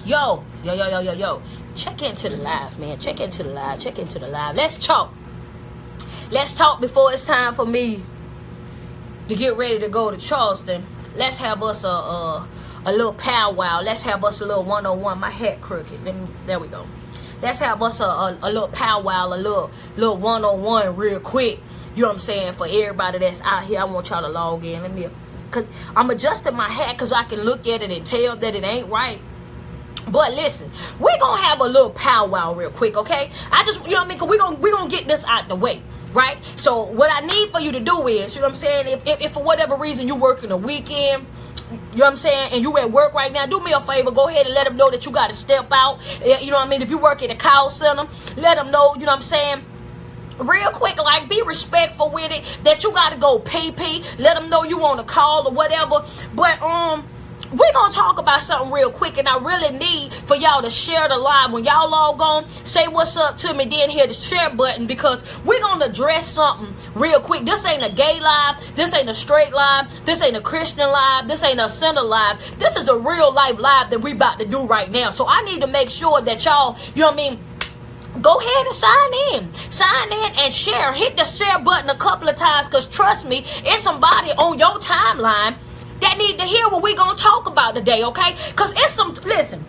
Yo. Check into the live, man. Check into the live. Let's talk. Let's talk before it's time for me to get ready to go to Charleston. Let's have us a little powwow. Let's have us a little one-on-one. My hat crooked. There we go. Let's have us a little powwow, a little one-on-one real quick. You know what I'm saying? For everybody that's out here, I want y'all to log in. Because I'm adjusting my hat because I can look at it and tell that it ain't right. But listen, we're going to have a little powwow real quick, okay? You know what I mean? Because we're gonna get this out the way, right? So what I need for you to do is, you know what I'm saying? If for whatever reason you working a weekend, you know what I'm saying, and you at work right now, do me a favor, go ahead and let them know that you got to step out. You know what I mean? If you work at a call center, let them know, you know what I'm saying? Real quick, like, be respectful with it, that you got to go pee. Let them know you on a call or whatever. But, we're going to talk about something real quick, and I really need for y'all to share the live. When y'all log on, say what's up to me, then hit the share button, because we're going to address something real quick. This ain't a gay live. This ain't a straight live. This ain't a Christian live. This ain't a sinner live. This is a real life live that we about to do right now. So I need to make sure that y'all, you know what I mean, go ahead and sign in and share. Hit the share button a couple of times, because trust me, it's somebody on your timeline that need to hear what we gonna talk about today, okay? Because listen,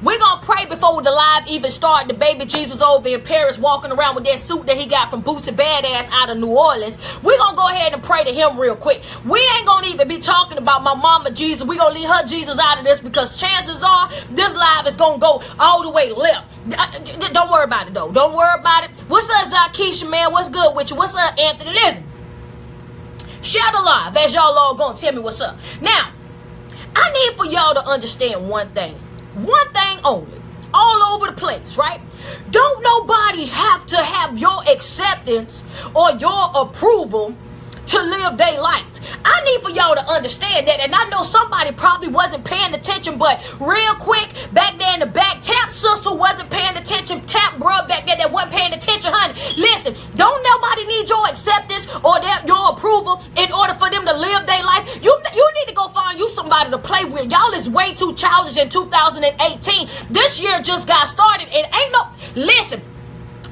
we're gonna pray before the live even start. The baby Jesus over in Paris walking around with that suit that he got from Bootsy Badass out of New Orleans. We're gonna go ahead and pray to him real quick. We ain't gonna even be talking about my mama Jesus. We're gonna leave her Jesus out of this, because chances are this live is gonna go all the way left. Don't worry about it, though. Don't worry about it. What's up, Zakisha, man? What's good with you? What's up, Anthony? Listen. Share the live as y'all all gonna tell me what's up. Now, I need for y'all to understand one thing. One thing only. All over the place, right? Don't nobody have to have your acceptance or your approval to live their life. I need for y'all to understand that. And I know somebody probably wasn't paying attention, but real quick, back there in the back, tap sister wasn't paying attention. Tap bruh back there that wasn't paying attention, honey. Listen, don't nobody need your acceptance or your approval in order for them to live their life. You need to go find you somebody to play with. Y'all is way too childish in 2018. This year just got started. Listen,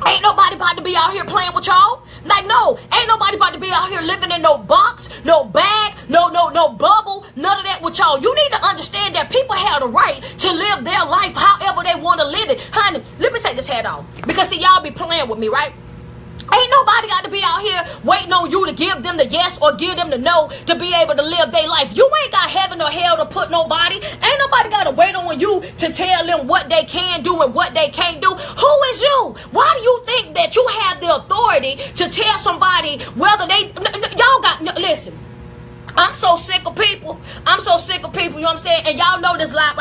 ain't nobody about to be out here playing with y'all. Like, no, ain't nobody about to be out here living in no box, no bag, no bubble, none of that with y'all. You need to understand that people have the right to live their life however they want to live it. Honey, let me take this hat off, because see, y'all be playing with me, right? Ain't nobody got to be out here waiting on you to give them the yes or give them the no to be able to live their life. You ain't got heaven or hell to put nobody. Ain't nobody got to wait on you to tell them what they can do and what they can't do. Who is you? Why do you think that you have the authority to tell somebody whether listen. I'm so sick of people. You know what I'm saying? And y'all know this live.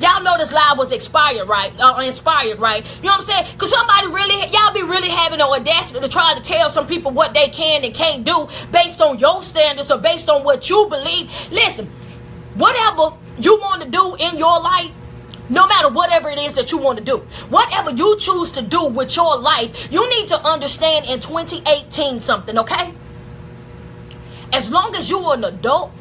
Y'all know this live was expired, right? Inspired, right? You know what I'm saying? Because y'all be really having the audacity to try to tell some people what they can and can't do based on your standards or based on what you believe. Listen, whatever you want to do in your life, no matter whatever it is that you want to do, whatever you choose to do with your life, you need to understand in 2018 something, okay? As long as you're an adult,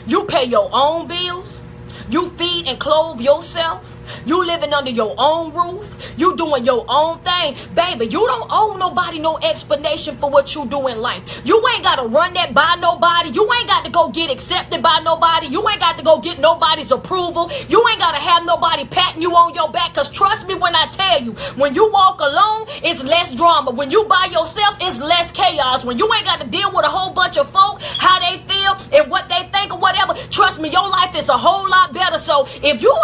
you pay your own bills, you feed and clothe yourself, you living under your own roof, you doing your own thing, baby, you don't owe nobody no explanation for what you do in life. You ain't got to run that by nobody. You ain't got to go get accepted by nobody. You ain't got to go get nobody's approval. You ain't got to have nobody patting you on your back, because trust me when I tell you, when you walk alone, it's less drama. When you by yourself, it's less chaos. When you ain't got to deal with a whole bunch of folk, how they feel and what they think or whatever, trust me, your life is a whole lot better. So if you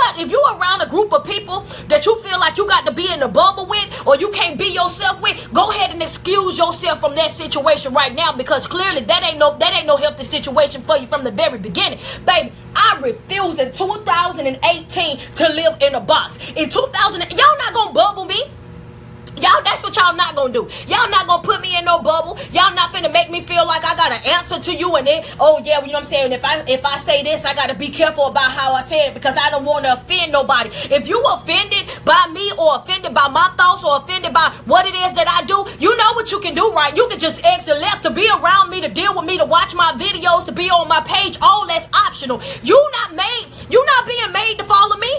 around a group of people that you feel like you got to be in the bubble with, or you can't be yourself with, go ahead and excuse yourself from that situation right now, because clearly that ain't no healthy situation for you from the very beginning. Baby, I refuse in 2018 to live in a box. In 2000, y'all not gonna bubble me. Y'all, that's what y'all not gonna do. Y'all not gonna put me in no bubble. Y'all not finna make me feel like I got an answer to you and then, oh yeah, you know what I'm saying? If I say this, I gotta be careful about how I say it, because I don't want to offend nobody. If you offended by me or offended by my thoughts or offended by what it is that I do, you know what you can do, right? You can just exit left. To be around me, to deal with me, to watch my videos, to be on my page, all that's optional. You're not being made to follow me.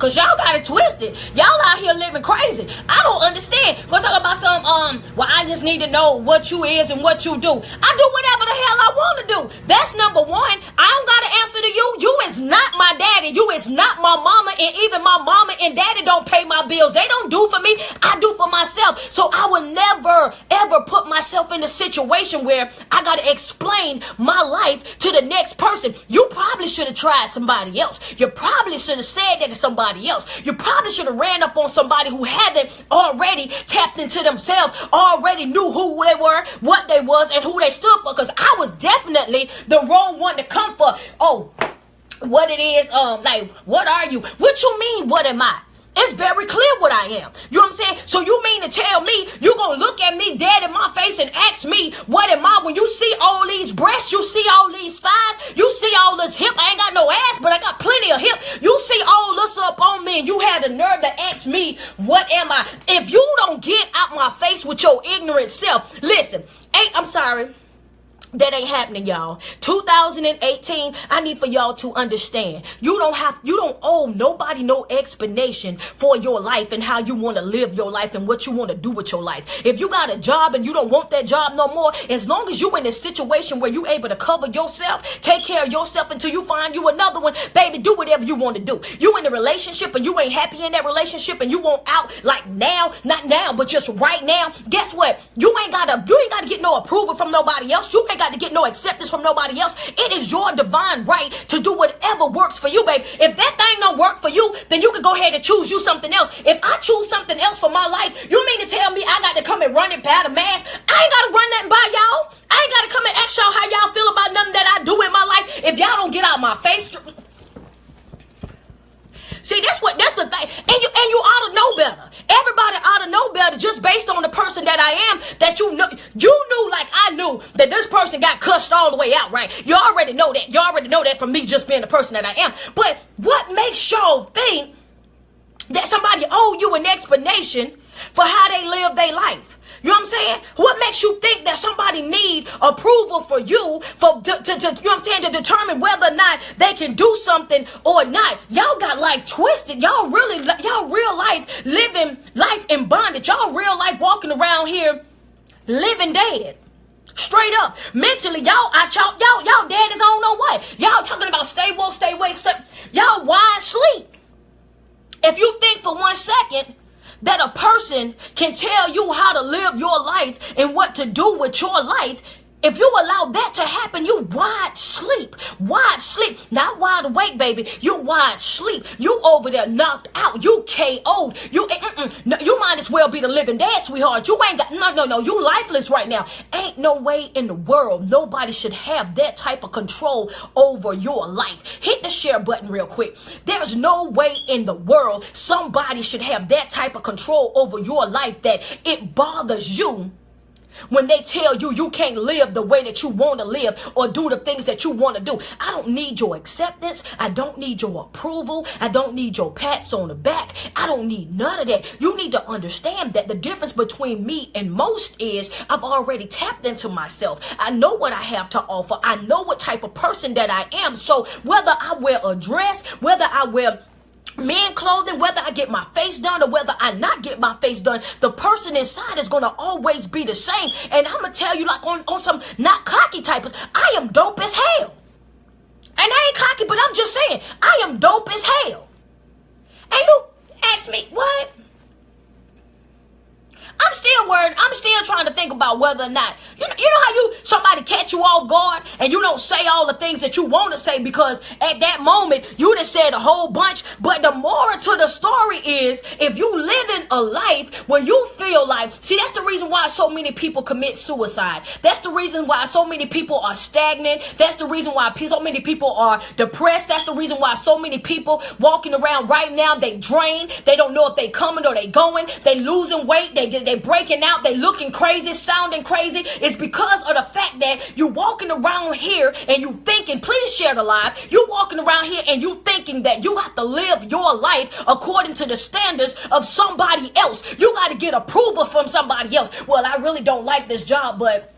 Because y'all got it twisted. Y'all out here living crazy. I don't understand. Gonna talk about some, well, I just need to know what you is and what you do. I do whatever the hell I want to do. That's number one. I don't got to answer to you. You is not my daddy. You is not my mama. And even my mama and daddy don't pay my bills. They don't do for me. I do for myself. So I will never, ever put myself in a situation where I got to explain my life to the next person. You probably should have tried somebody else. You probably should have said that to somebody else. You probably should have ran up on somebody who hadn't already tapped into themselves, already knew who they were, what they was, and who they stood for. Because I was definitely the wrong one to come for. Oh, what it is, like, what are you? What you mean, what am I? It's very clear what I am. You know what I'm saying? So you mean to tell me you gonna look at me dead in my face and ask me what am I? When you see all these breasts, you see all these thighs, you see all this hip. I ain't got no ass, but I got plenty of hip. You see all this up on me and you had the nerve to ask me what am I? If you don't get out my face with your ignorant self, listen, I'm sorry. That ain't happening, y'all. 2018, I need for y'all to understand. You don't owe nobody no explanation for your life and how you want to live your life and what you want to do with your life. If you got a job and you don't want that job no more, as long as you in a situation where you able to cover yourself, take care of yourself until you find you another one, baby, do whatever you want to do. You in a relationship and you ain't happy in that relationship and you want out like now, not now, but just right now. Guess what? You ain't gotta get no approval from nobody else. You ain't got to get no acceptance from nobody else. It is your divine right to do whatever works for you, babe. If that thing don't work for you, then you can go ahead and choose you something else. If I choose something else for my life, you mean to tell me I got to come and run it by the mask? I ain't got to run nothing by y'all. I ain't got to come and ask y'all how y'all feel about nothing that I do in my life. If y'all don't get out my face. See, that's the thing. And you ought to know better. Everybody ought to know better just based on the person that I am, that you knew like I knew that this person got cussed all the way out, right? You already know that. You already know that from me just being the person that I am. But what makes y'all think that somebody owe you an explanation for how they live their life? You know what I'm saying? What makes you think that somebody need approval for you you know what I'm saying, to determine whether or not they can do something or not? Y'all got life twisted. Y'all real life living life in bondage. Y'all real life walking around here living dead. Straight up. Mentally, y'all dead is on no way. Y'all talking about stay woke, stay awake, y'all wide sleep. If you think for 1 second that a person can tell you how to live your life and what to do with your life, if you allow that to happen, you wide sleep. Wide sleep. Not wide awake, baby. You wide sleep. You over there knocked out. You KO'd. You might as well be the living dead, sweetheart. You ain't got, no. You lifeless right now. Ain't no way in the world nobody should have that type of control over your life. Hit the share button real quick. There's no way in the world somebody should have that type of control over your life that it bothers you when they tell you you can't live the way that you want to live or do the things that you want to do. I don't need your acceptance. I don't need your approval. I don't need your pats on the back. I don't need none of that. You need to understand that the difference between me and most is I've already tapped into myself. I know what I have to offer. I know what type of person that I am. So whether I wear a dress, whether I wear men clothing, whether I get my face done or whether I not get my face done, the person inside is going to always be the same. And I'm going to tell you, like on some not cocky types, I am dope as hell. And I ain't cocky, but I'm just saying, I am dope as hell. And you ask me, what? I'm still worried. I'm still trying to think about whether or not, you know how somebody catch you off guard and you don't say all the things that you want to say because at that moment you done said a whole bunch. But the moral to the story is, if you living a life where you feel like, see, that's the reason why so many people commit suicide. That's the reason why so many people are stagnant. That's the reason why so many people are depressed. That's the reason why so many people walking around right now, they drained. They don't know if they coming or they going. They losing weight. They breaking out. They looking crazy, sounding crazy. It's because of the fact that you walking around here and you thinking, please share the live. You walking around here and you thinking that you have to live your life according to the standards of somebody else. You got to get approval from somebody else. Well, I really don't like this job, but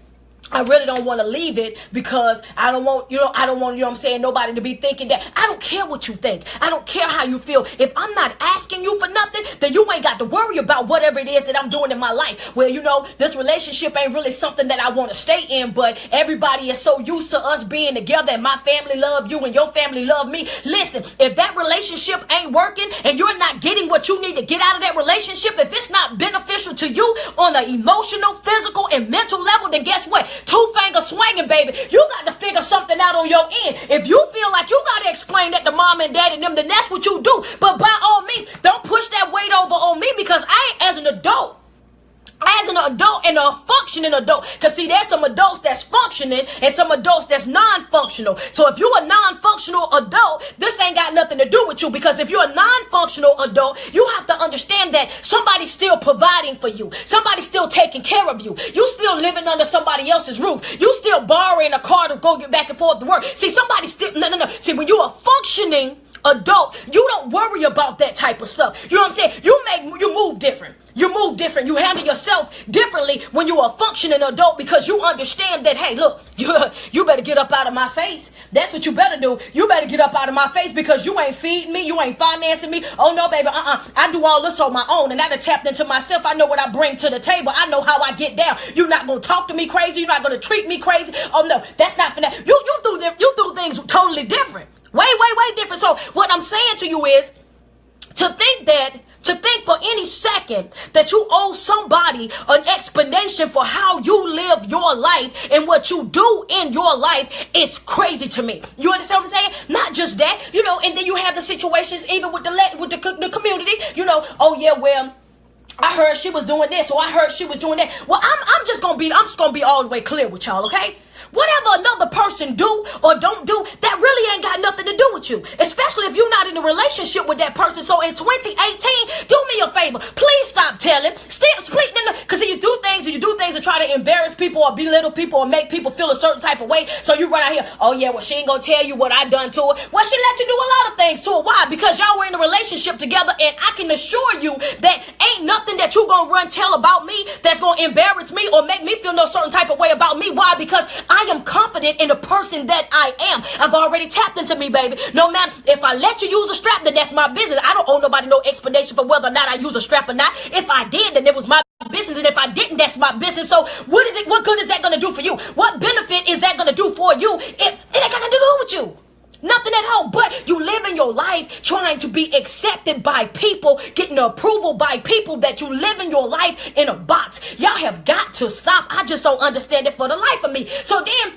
I really don't want to leave it because I don't want, you know what I'm saying, nobody to be thinking that. I don't care what you think. I don't care how you feel. If I'm not asking you for nothing, then you ain't got to worry about whatever it is that I'm doing in my life. Well, you know, this relationship ain't really something that I want to stay in, but everybody is so used to us being together and my family love you and your family love me. Listen, if that relationship ain't working and you're not getting what you need to get out of that relationship, if it's not beneficial to you on an emotional, physical, and mental level, then guess what? Two finger swinging, baby. You got to figure something out on your end. If you feel like you got to explain that to mom and dad and them, then that's what you do. But by all means, don't push that weight over on me because I, as an adult, and a functioning adult, because see, there's some adults that's functioning and some adults that's non-functional. So if you're a non-functional adult, this ain't got nothing to do with you, because if you're a non-functional adult, you have to understand that somebody's still providing for you. Somebody's still taking care of you. You still living under somebody else's roof. You still borrowing a car to go get back and forth to work. See, somebody still, no. See, when you're a functioning adult, you don't worry about that type of stuff. You know what I'm saying? You move different. You move different. You handle yourself differently when you're a functioning adult, because you understand that, hey, look, you better get up out of my face. That's what you better do. You better get up out of my face because you ain't feeding me. You ain't financing me. Oh, no, baby. I do all this on my own, and I done tapped into myself. I know what I bring to the table. I know how I get down. You're not going to talk to me crazy. You're not going to treat me crazy. Oh, no, that's not for that. You do things totally different. Way different. So what I'm saying to you is to think for any second that you owe somebody an explanation for how you live your life and what you do in your life is crazy to me. You understand what I'm saying? Not just that, you know, and then you have the situations even with the community, you know, oh yeah, well, I heard she was doing this, or I heard she was doing that. Well, I'm just gonna be all the way clear with y'all, okay? Whatever another person do or don't do, that really ain't got nothing to do with you. Especially if you're not in a relationship with that person. So in 2018, do me a favor. Please stop telling. Because you do things to try to embarrass people or belittle people or make people feel a certain type of way. So you run out here, oh yeah, well, she ain't gonna tell you what I done to her. Well, she let you do a lot of things to her. Why? Because y'all were in a relationship together, and I can assure you that ain't nothing that you gonna run tell about me that's gonna embarrass me or make me feel no certain type of way about me. Why? Because I am confident in the person that I am. I've already tapped into me, baby. No matter if I let you use a strap, then that's my business. I don't owe nobody no explanation for whether or not I use a strap or not. If I did, then it was my business, and if I didn't, that's my business. So what good is that going to do for you? What benefit is that going to do for you if it ain't got nothing to do with you? Nothing at all. But you live in your life trying to be accepted by people, getting approval by people, that you live in your life in a box. Y'all have got to stop. I just don't understand it for the life of me. So then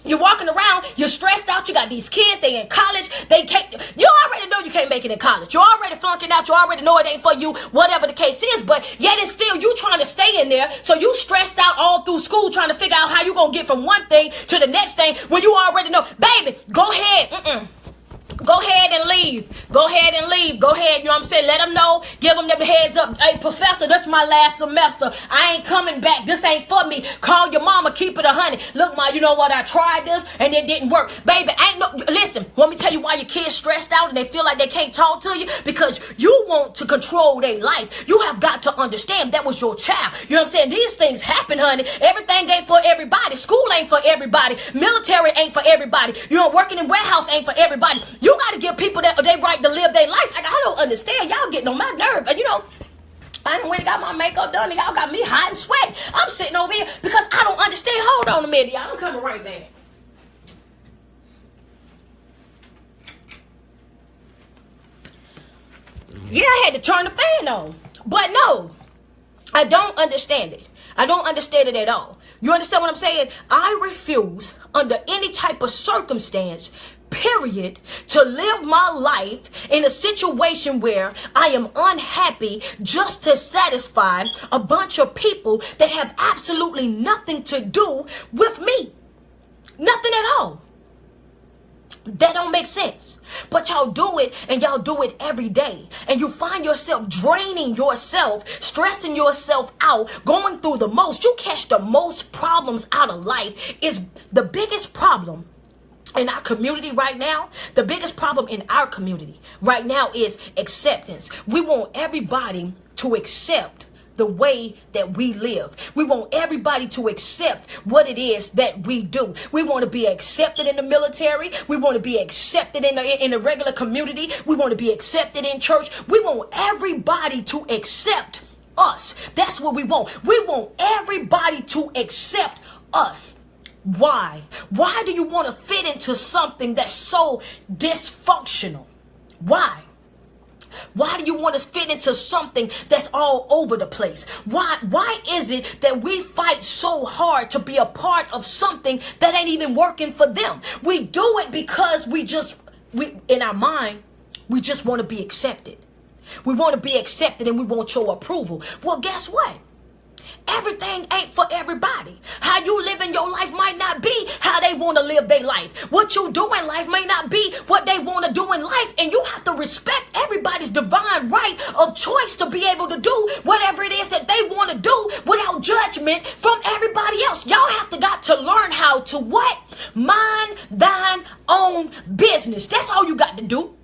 you're walking around, you're stressed out, you got these kids, they in college, you already know you can't make it in college. You're already flunking out, you already know it ain't for you, whatever the case is, but yet and still you trying to stay in there, so you stressed out all through school trying to figure out how you gonna get from one thing to the next thing when you already know. Baby, go ahead. Go ahead and leave. Go ahead, you know what I'm saying? Let them know. Give them the heads up. Hey, professor, this is my last semester. I ain't coming back. This ain't for me. Call your mama. Keep it 100. Look, ma, you know what? I tried this and it didn't work. Baby, listen, let me tell you why your kids stressed out and they feel like they can't talk to you. Because you want to control their life. You have got to understand that was your child. You know what I'm saying? These things happen, honey. Everything ain't for everybody. School ain't for everybody. Military ain't for everybody. You know, working in warehouse ain't for everybody. You got to give people that they right to live their life. Like, I don't understand. Y'all getting on my nerve. And you know, I done went and got my makeup done and y'all got me hot and sweaty. I'm sitting over here because I don't understand. Hold on a minute, y'all. I'm coming right back. Yeah, I had to turn the fan on. But no, I don't understand it. I don't understand it at all. You understand what I'm saying? I refuse under any type of circumstance, period, to live my life in a situation where I am unhappy just to satisfy a bunch of people that have absolutely nothing to do with me. Nothing at all. That don't make sense. But y'all do it, and y'all do it every day. And you find yourself draining yourself, stressing yourself out, going through the most. You catch the most problems out of life. Is the biggest problem in our community right now. The biggest problem in our community right now is acceptance. We want everybody to accept the way that we live. We want everybody to accept what it is that we do. We want to be accepted in the military. We want to be accepted in the regular community. We want to be accepted in church. We want everybody to accept us. That's what we want. We want everybody to accept us. Why? Why do you want to fit into something that's so dysfunctional? Why? Why do you want to fit into something that's all over the place? Why is it that we fight so hard to be a part of something that ain't even working for them? We do it because we in our mind, we just want to be accepted. We want to be accepted and we want your approval. Well, guess what? Everything ain't for everybody. How you live in your life might not be how they want to live their life. What you do in life may not be what they want to do in life. And you have to respect everybody's divine right of choice to be able to do whatever it is that they want to do without judgment from everybody else. Y'all have got to learn how to what? Mind thine own business. That's all you got to do.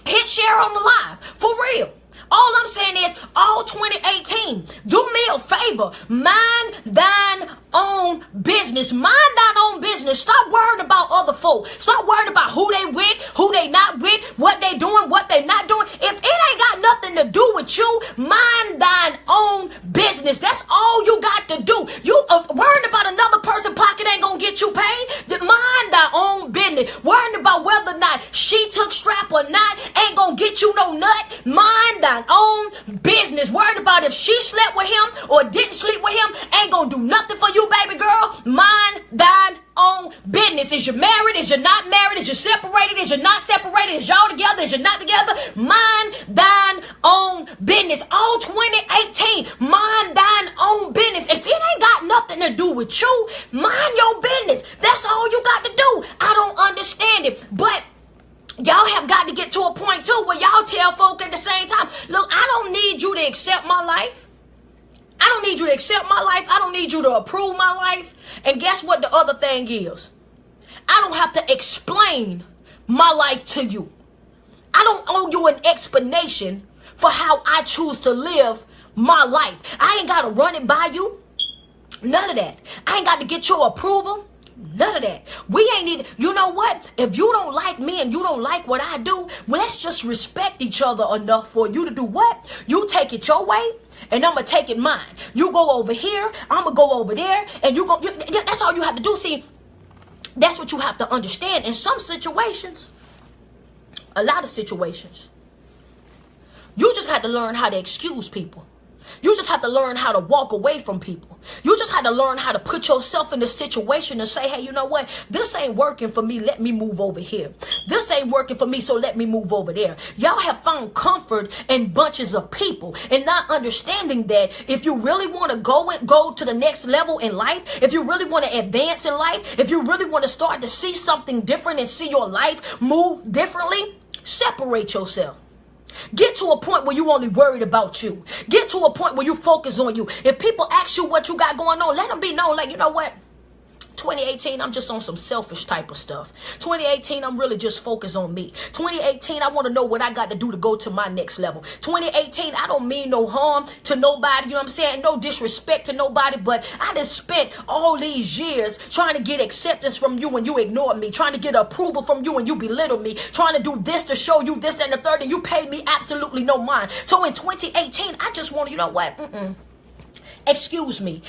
Hit share on the live. For real. All I'm saying is, all 2018, do me a favor. Mind thine own business. Mind thine own business. Stop worrying about other folk. Stop worrying about who they with, who they not with, what they doing, what they not doing. If it ain't got nothing to do with you, mind thine own business. That's all you got to do. You worrying about another person's pocket ain't gonna get you paid. Mind thy own business. Worrying about whether or not she took strap or not ain't gonna get you no nut. Mind thine own business. Worried about if she slept with him or didn't sleep with him ain't gonna do nothing for you, baby girl. Mind thine own business. Is you married? Is you not married? Is you separated? Is you not separated? Is y'all together? Is you not together? Mind thine own business. All 2018, mind thine own business. If it ain't got nothing to do with you, mind your business. That's all you got to do. I don't understand it, but y'all have got to get to a point too where y'all tell folk at the same time, look, I don't need you to accept my life. I don't need you to accept my life. I don't need you to approve my life. And guess what the other thing is? I don't have to explain my life to you. I don't owe you an explanation for how I choose to live my life. I ain't got to run it by you. None of that. I ain't got to get your approval. None of that. We ain't even, you know what? If you don't like me and you don't like what I do, well, let's just respect each other enough for you to do what? You take it your way and I'm going to take it mine. You go over here, I'm going to go over there, and that's all you have to do. See, that's what you have to understand. In some situations, a lot of situations, you just have to learn how to excuse people. You just have to learn how to walk away from people. You just have to learn how to put yourself in the situation and say, hey, you know what? This ain't working for me. Let me move over here. This ain't working for me, so let me move over there. Y'all have found comfort in bunches of people and not understanding that if you really want to go to the next level in life, if you really want to advance in life, if you really want to start to see something different and see your life move differently, separate yourself. Get to a point where you only worried about you. Get to a point where you focus on you. If people ask you what you got going on, let them be known, like, you know what? 2018, I'm just on some selfish type of stuff. 2018, I'm really just focused on me. 2018, I want to know what I got to do to go to my next level. 2018, I don't mean no harm to nobody, you know what I'm saying? No disrespect to nobody, but I just spent all these years trying to get acceptance from you and you ignored me, trying to get approval from you and you belittled me, trying to do this to show you this, that, and the third, and you paid me absolutely no mind. So in 2018, I just want to, you know what? Excuse me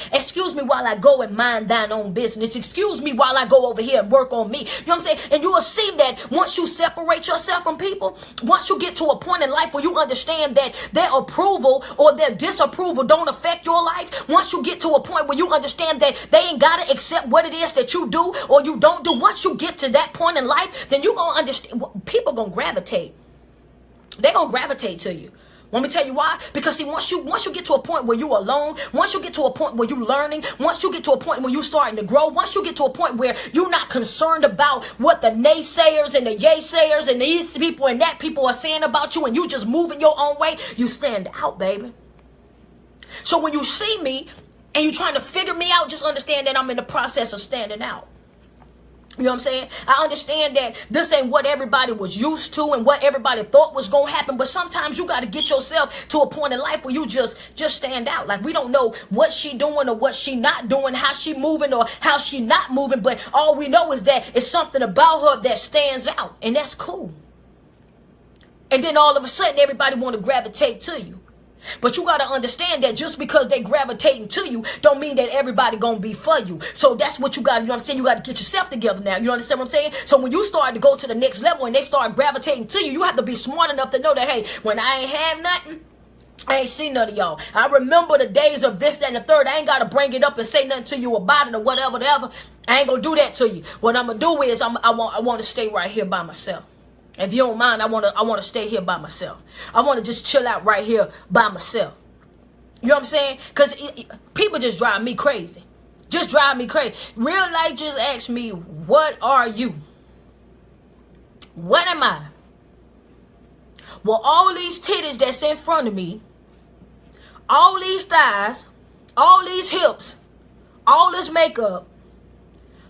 while I go and mind thine own business. Excuse me while I go over here and work on me. You know what I'm saying? And you will see that once you separate yourself from people, once you get to a point in life where you understand that their approval or their disapproval don't affect your life, once you get to a point where you understand that they ain't got to accept what it is that you do or you don't do, once you get to that point in life, then you're going to understand, people going to gravitate. They're going to gravitate to you. Want me to tell you why? Because see, once you get to a point where you alone, once you get to a point where you learning, once you get to a point where you starting to grow, once you get to a point where you're not concerned about what the naysayers and the yaysayers and these people and that people are saying about you and you just moving your own way, you stand out, baby. So when you see me and you're trying to figure me out, just understand that I'm in the process of standing out. You know what I'm saying? I understand that this ain't what everybody was used to and what everybody thought was going to happen. But sometimes you got to get yourself to a point in life where you just stand out. Like, we don't know what she doing or what she not doing, how she moving or how she not moving. But all we know is that it's something about her that stands out. And that's cool. And then all of a sudden, everybody want to gravitate to you. But you got to understand that just because they gravitating to you don't mean that everybody going to be for you. So that's what you got to, you know what I'm saying? You got to get yourself together now. You understand what I'm saying? So when you start to go to the next level and they start gravitating to you, you have to be smart enough to know that, hey, when I ain't have nothing, I ain't seen none of y'all. I remember the days of this, that, and the third. I ain't got to bring it up and say nothing to you about it or whatever. I ain't going to do that to you. What I'm going to do is I want to stay right here by myself. If you don't mind, I want to stay here by myself. I want to just chill out right here by myself. You know what I'm saying? Because people just drive me crazy. Just drive me crazy. Real life just asks me, what are you? What am I? Well, all these titties that's in front of me, all these thighs, all these hips, all this makeup,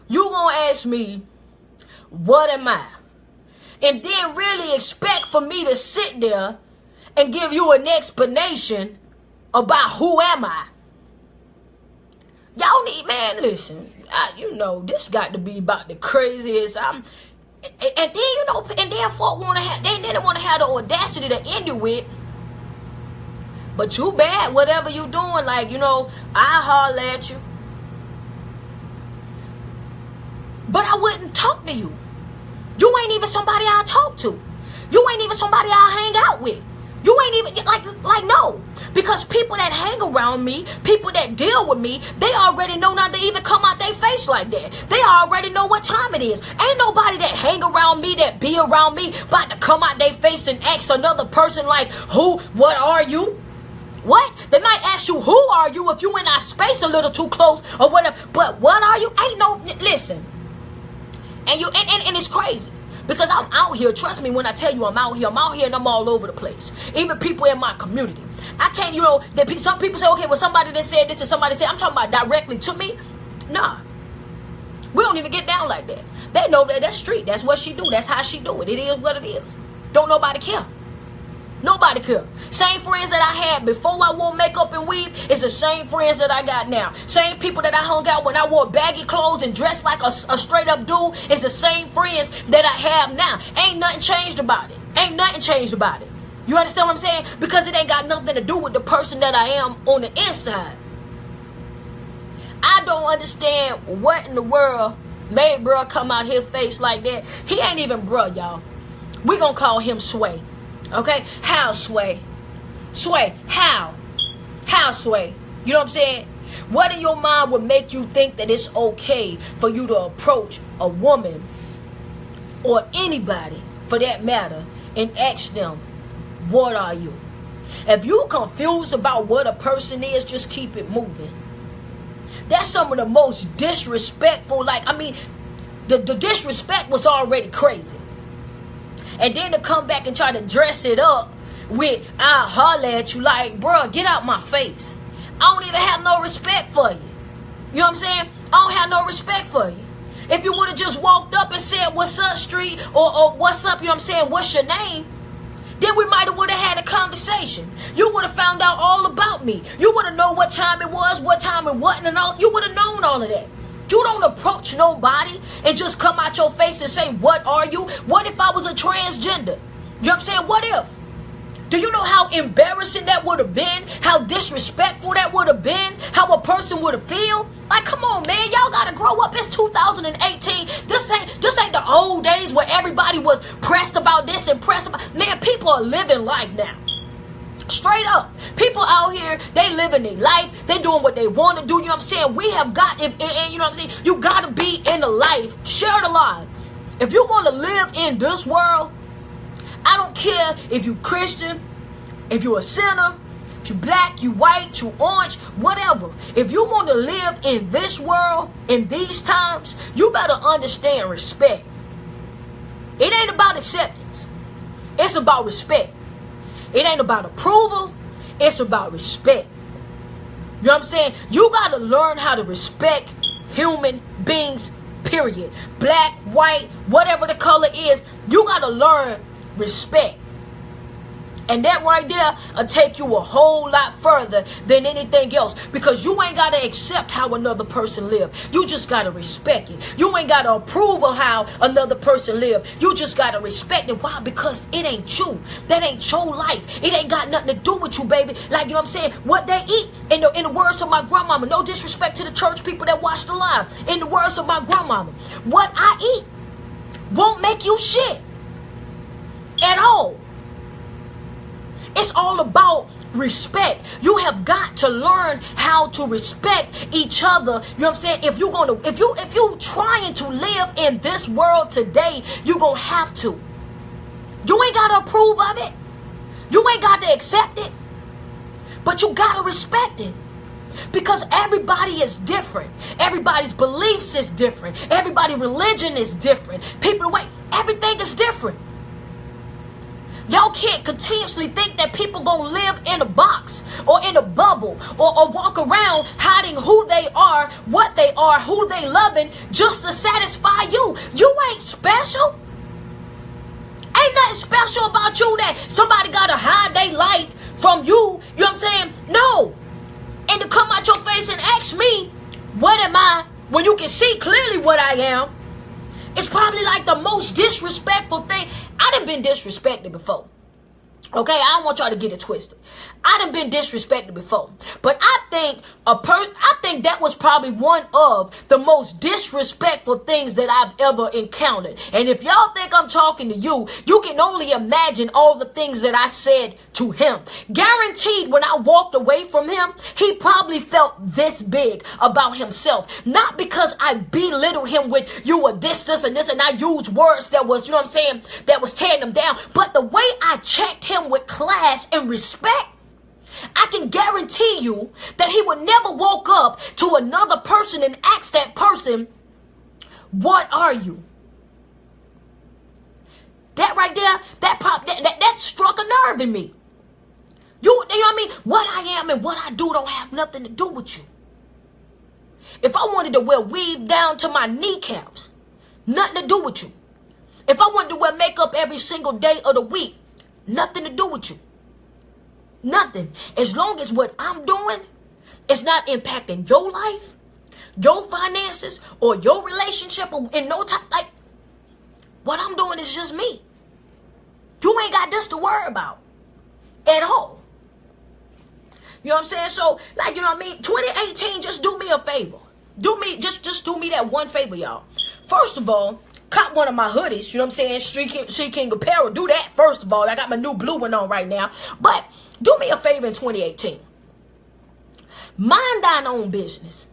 you gonna ask me, what am I? And then really expect for me to sit there and give you an explanation about who am I. Y'all need, man, listen, this got to be about the craziest. And then folk want to have, they want to have the audacity to end it with, but you bad, whatever you doing, like, I holler at you. But I wouldn't talk to you. You ain't even somebody I talk to. You ain't even somebody I hang out with. You ain't even, like no. Because people that hang around me, people that deal with me, they already know not to even come out their face like that. They already know what time it is. Ain't nobody that hang around me, that be around me, about to come out their face and ask another person like, what are you? What? They might ask you, who are you, if you in our space a little too close or whatever. But what are you? Ain't no, listen. And it's crazy because I'm out here. Trust me when I tell you I'm out here and I'm all over the place. Even people in my community. I can't, some people say, okay, well, somebody that said this and somebody said, I'm talking about directly to me. Nah. We don't even get down like that. They know that that's street. That's what she do. That's how she do it. It is what it is. Don't nobody care. Nobody care. Same friends that I had before I wore makeup and weave is the same friends that I got now. Same people that I hung out when I wore baggy clothes and dressed like a straight up dude is the same friends that I have now. Ain't nothing changed about it. Ain't nothing changed about it. You understand what I'm saying? Because it ain't got nothing to do with the person that I am on the inside. I don't understand what in the world made bruh come out his face like that. He ain't even bruh, y'all. We gonna call him Sway. Okay? How, Sway? Sway, how? How, Sway? You know what I'm saying? What in your mind would make you think that it's okay for you to approach a woman or anybody for that matter and ask them, what are you? If you confused about what a person is, just keep it moving. That's some of the most disrespectful, the disrespect was already crazy. And then to come back and try to dress it up with, I'll holler at you, like, bruh, get out my face. I don't even have no respect for you. You know what I'm saying? I don't have no respect for you. If you would have just walked up and said, what's up, street, or what's up, you know what I'm saying, what's your name? Then we might have would have had a conversation. You would have found out all about me. You would have known what time it was, what time it wasn't, and all. You would have known all of that. You don't approach nobody and just come out your face and say, what are you? What if I was a transgender? You know what I'm saying? What if? Do you know how embarrassing that would have been? How disrespectful that would have been? How a person would have feel? Like, come on, man. Y'all got to grow up. It's 2018. This ain't the old days where everybody was pressed about this and pressed about... Man, people are living life now. Straight up. People out here, they living their life. They doing what they want to do. You know what I'm saying? We have got... you know what I'm saying? You got to be in the life. Share the life. If you want to live in this world... I don't care if you Christian, if you a sinner, if you black, you white, you orange, whatever. If you want to live in this world, in these times, you better understand respect. It ain't about acceptance. It's about respect. It ain't about approval. It's about respect. You know what I'm saying? You got to learn how to respect human beings, Period. Black, white, whatever the color is, you got to learn respect. And that right there will take you a whole lot further than anything else. Because you ain't got to accept how another person live. You just got to respect it. You ain't got to approve of how another person live. You just got to respect it. Why? Because it ain't you. That ain't your life. It ain't got nothing to do with you, baby. Like, you know what I'm saying? What they eat, in the words of my grandmama, no disrespect to the church people that watch the live. In the words of my grandmama, what I eat won't make you shit at all. It's all about respect. You have got to learn how to respect each other. You know what I'm saying? If you trying to live in this world today, you're gonna have to. You ain't gotta approve of it. You ain't got to accept it. But you gotta respect it. Because everybody is different. Everybody's beliefs is different. Everybody's religion is different. People, wait, everything is different. Y'all can't continuously think that people gonna live in a box or in a bubble or walk around hiding who they are, what they are, who they loving just to satisfy you. You ain't special. Ain't nothing special about you that somebody gotta hide their life from you. You know what I'm saying? No. And to come out your face and ask me, what am I? When you can see clearly what I am. It's probably like the most disrespectful thing. I done been disrespected before. Okay, I don't want y'all to get it twisted. I done been disrespected before. But I think that was probably one of the most disrespectful things that I've ever encountered. And if y'all think I'm talking to you, you can only imagine all the things that I said to him. Guaranteed when I walked away from him, he probably felt this big about himself. Not because I belittled him with you were this, and this, and I used words that was, you know what I'm saying, that was tearing him down. But the way I checked him with class and respect, I can guarantee you that he would never walk up to another person and ask that person, what are you? That right there, that struck a nerve in me. You know what I mean? What I am and what I do don't have nothing to do with you. If I wanted to wear weave down to my kneecaps, nothing to do with you. If I wanted to wear makeup every single day of the week, nothing to do with you. Nothing. As long as what I'm doing is not impacting your life, your finances, or your relationship, or in no time, like, what I'm doing is just me. You ain't got this to worry about at all. You know what I'm saying? So, like, you know what I mean? 2018, just do me a favor. Just do me that one favor, y'all. First of all, cop one of my hoodies, you know what I'm saying? Street King Apparel. Do that first of all. I got my new blue one on right now. But do me a favor in 2018. Mind thine own business.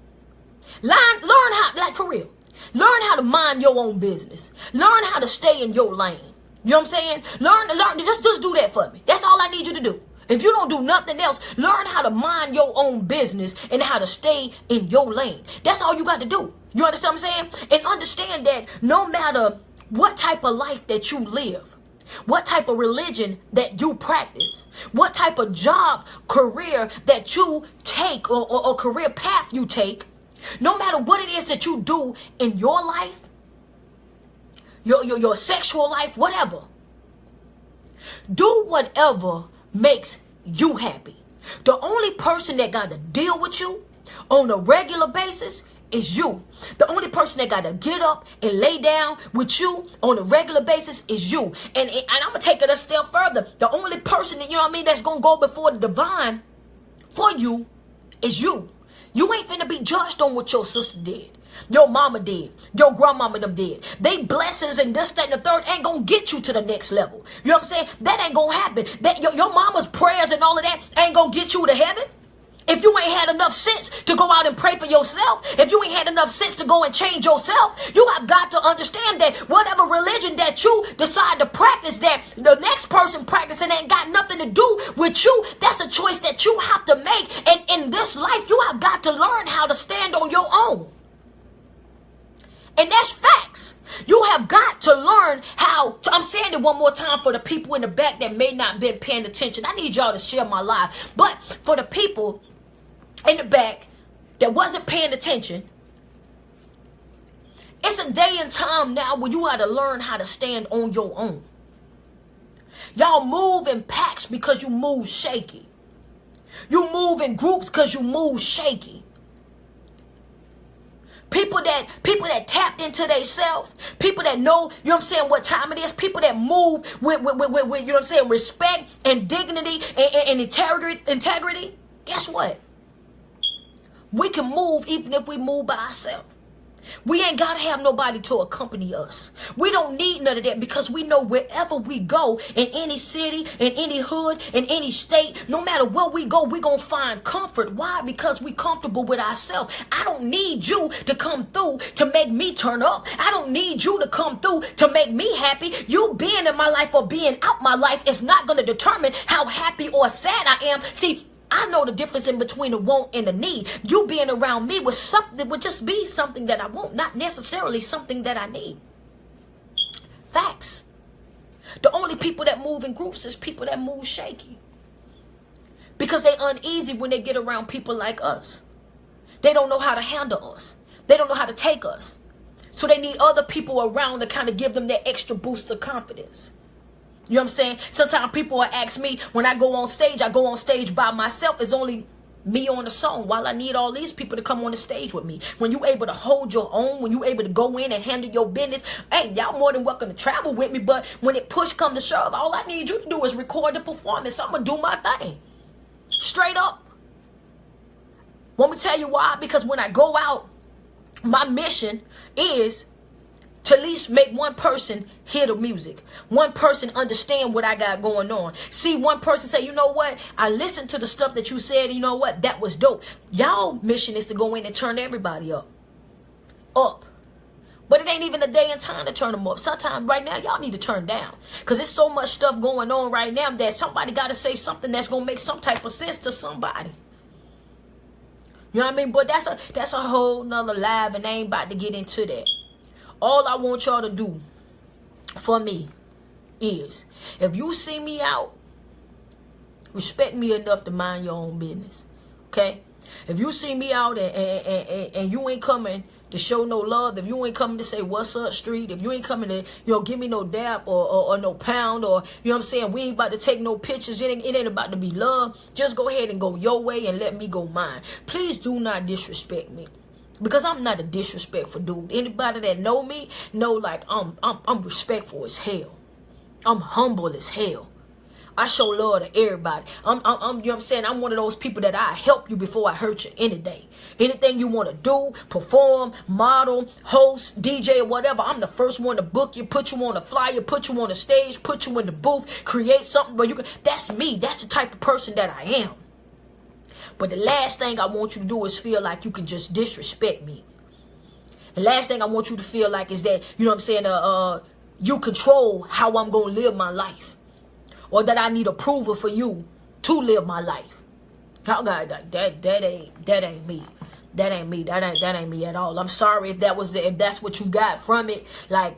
Learn how, like for real. Learn how to mind your own business. Learn how to stay in your lane. You know what I'm saying? Learn. Just do that for me. That's all I need you to do. If you don't do nothing else, learn how to mind your own business and how to stay in your lane. That's all you got to do. You understand what I'm saying? And understand that no matter what type of life that you live, what type of religion that you practice, what type of job, career that you take or career path you take, no matter what it is that you do in your life, your sexual life, whatever, do whatever makes you happy. The only person that got to deal with you on a regular basis is you. The only person that got to get up and lay down with you on a regular basis is you. And I'm going to take it a step further. The only person that, you know what I mean, that's going to go before the divine for you is you. You ain't finna be judged on what your sister did, your mama did, your grandmama them did. They blessings and this, that, and the third ain't gonna get you to the next level. You know what I'm saying? That ain't gonna happen. That your mama's prayers and all of that ain't gonna get you to heaven. If you ain't had enough sense to go out and pray for yourself, if you ain't had enough sense to go and change yourself, you have got to understand that whatever religion that you decide to practice that the next person practicing ain't got nothing to do with you, that's a choice that you have to make. And in this life, you have got to learn how to stand on your own. And that's facts. You have got to learn how I'm saying it one more time for the people in the back that may not been paying attention. I need y'all to share my live. But for the people in the back that wasn't paying attention, it's a day and time now where you got to learn how to stand on your own. Y'all move in packs because you move shaky. You move in groups because you move shaky. People that tapped into themselves, people that know, you know what I'm saying, what time it is, people that move with you know what I'm saying, respect and dignity and integrity. Guess what? We can move even if we move by ourselves. We ain't got to have nobody to accompany us. We don't need none of that because we know wherever we go, in any city, in any hood, in any state, no matter where we go, we going to find comfort. Why? Because we comfortable with ourselves. I don't need you to come through to make me turn up. I don't need you to come through to make me happy. You being in my life or being out my life is not going to determine how happy or sad I am. See, I know the difference in between a want and a need. You being around me with something would just be something that I want, not necessarily something that I need. Facts. The only people that move in groups is people that move shaky. Because they uneasy when they get around people like us. They don't know how to handle us. They don't know how to take us. So they need other people around to kind of give them that extra boost of confidence. You know what I'm saying? Sometimes people will ask me, when I go on stage by myself. It's only me on the song while I need all these people to come on the stage with me. When you able to hold your own, when you able to go in and handle your business, hey, y'all more than welcome to travel with me. But when it push come to shove, all I need you to do is record the performance. I'm going to do my thing. Straight up. Want me to tell you why? Because when I go out, my mission is to at least make one person hear the music. One person understand what I got going on. See one person say, you know what? I listened to the stuff that you said. You know what? That was dope. Y'all mission is to go in and turn everybody up. But it ain't even a day and time to turn them up. Sometimes right now, y'all need to turn down. Because there's so much stuff going on right now that somebody got to say something that's going to make some type of sense to somebody. You know what I mean? But that's a whole nother live, and I ain't about to get into that. All I want y'all to do for me is, if you see me out, respect me enough to mind your own business. Okay? If you see me out and you ain't coming to show no love, if you ain't coming to say what's up street, if you ain't coming to give me no dap or no pound, or you know what I'm saying, we ain't about to take no pictures, it ain't about to be love, just go ahead and go your way and let me go mine. Please do not disrespect me. Because I'm not a disrespectful dude. Anybody that know me know, like, I'm respectful as hell. I'm humble as hell. I show love to everybody. I'm you know what I'm saying? I'm one of those people that I help you before I hurt you any day. Anything you want to do, perform, model, host, DJ, or whatever, I'm the first one to book you, put you on a flyer, put you on a stage, put you in the booth, create something where you can. That's me. That's the type of person that I am. But the last thing I want you to do is feel like you can just disrespect me. The last thing I want you to feel like is that, you know what I'm saying, you control how I'm going to live my life. Or that I need approval for you to live my life. Y'all got that ain't me. That ain't me. That ain't me at all. I'm sorry if that's what you got from it. Like,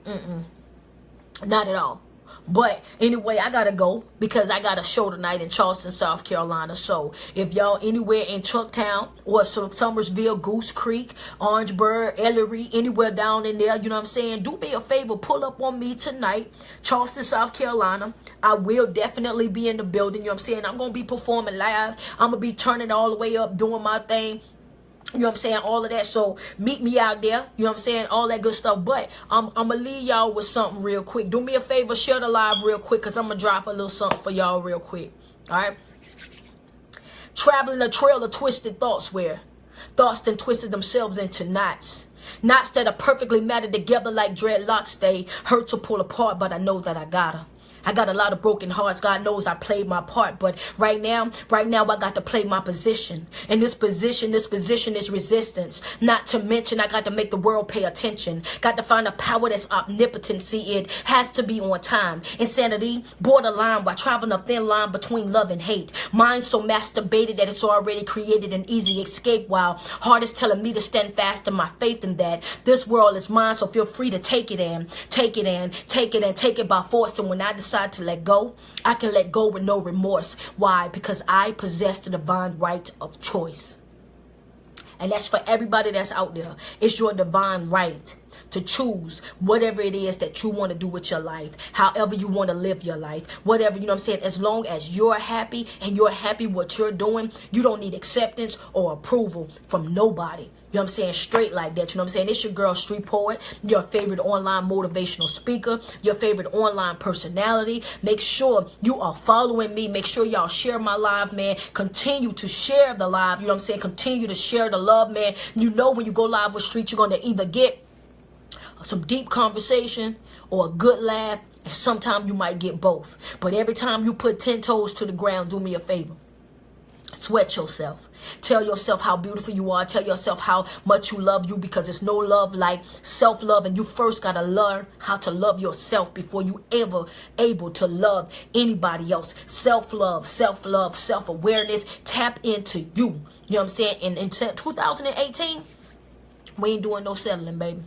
not at all. But anyway, I gotta go because I got a show tonight in Charleston, South Carolina. So if y'all anywhere in Chucktown or Summersville, Goose Creek, Orangeburg, Ellery, anywhere down in there, you know what I'm saying, do me a favor, pull up on me tonight, Charleston, South Carolina. I will definitely be in the building, you know what I'm saying. I'm gonna be performing live. I'm gonna be turning all the way up, doing my thing. You know what I'm saying? All of that. So meet me out there. You know what I'm saying? All that good stuff. But I'm going to leave y'all with something real quick. Do me a favor. Share the live real quick because I'm going to drop a little something for y'all real quick. All right? Traveling a trail of twisted thoughts where thoughts then twisted themselves into knots. Knots that are perfectly matted together like dreadlocks. They hurt to pull apart, but I know that I gotta. I got a lot of broken hearts. God knows I played my part. But right now, I got to play my position. And this position is resistance. Not to mention, I got to make the world pay attention. Got to find a power that's omnipotent. See, it has to be on time. Insanity, borderline, while traveling a thin line between love and hate. Mind so masturbated that it's already created an easy escape, while heart is telling me to stand fast in my faith in that. This world is mine, so feel free to take it in. Take it in. Take it and take it by force. And when I decide to let go, I can let go with no remorse. Why? Because I possess the divine right of choice. And that's for everybody that's out there. It's your divine right to to choose whatever it is that you want to do with your life, however you want to live your life, whatever, you know what I'm saying? As long as you're happy and you're happy what you're doing, you don't need acceptance or approval from nobody. You know what I'm saying? Straight like that. You know what I'm saying? It's your girl, Street Poet, your favorite online motivational speaker, your favorite online personality. Make sure you are following me. Make sure y'all share my live, man. Continue to share the live. You know what I'm saying? Continue to share the love, man. You know when you go live with Street, you're going to either get some deep conversation or a good laugh. And sometimes you might get both. But every time you put 10 toes to the ground, do me a favor. Sweat yourself. Tell yourself how beautiful you are. Tell yourself how much you love you, because it's no love like self-love. And you first got to learn how to love yourself before you ever able to love anybody else. Self-love, self-love, self-awareness. Tap into you. You know what I'm saying? And in 2018, we ain't doing no settling, baby.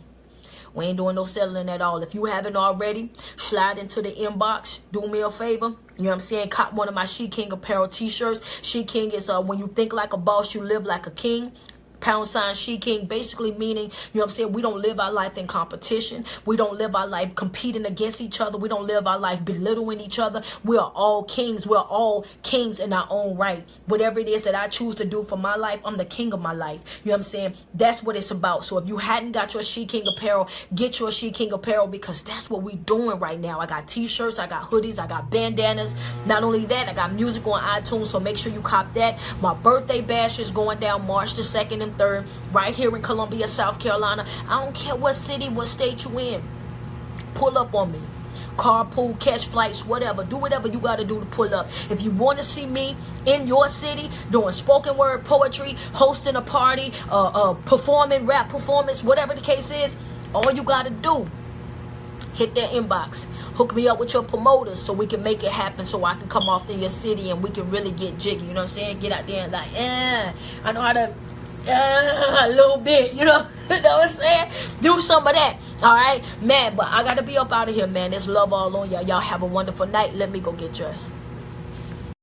We ain't doing no settling at all. If you haven't already, slide into the inbox. Do me a favor. You know what I'm saying? Cop one of my She King apparel t-shirts. She King is when you think like a boss, you live like a king. # She King, basically meaning, you know what I'm saying, we don't live our life in competition. We don't live our life competing against each other. We don't live our life belittling each other. We are all kings. We're all kings in our own right. Whatever it is that I choose to do for my life, I'm the king of my life. You know what I'm saying? That's what it's about. So if you hadn't got your She King apparel, get your She King apparel, because that's what we doing right now. I got t-shirts, I got hoodies, I got bandanas. Not only that, I got music on iTunes, so make sure you cop that. My birthday bash is going down March the 2nd and 3rd, right here in Columbia, South Carolina. I don't care what city, what state you in. Pull up on me. Carpool, catch flights, whatever. Do whatever you got to do to pull up. If you want to see me in your city doing spoken word poetry, hosting a party, performing rap performance, whatever the case is, all you got to do, hit that inbox. Hook me up with your promoters so we can make it happen, so I can come off in your city and we can really get jiggy. You know what I'm saying? Get out there and like, I know how to a little bit, you know what I'm saying? Do some of that. All right, man. But I gotta be up out of here, man. There's love all on y'all. Y'all have a wonderful night. Let me go get dressed.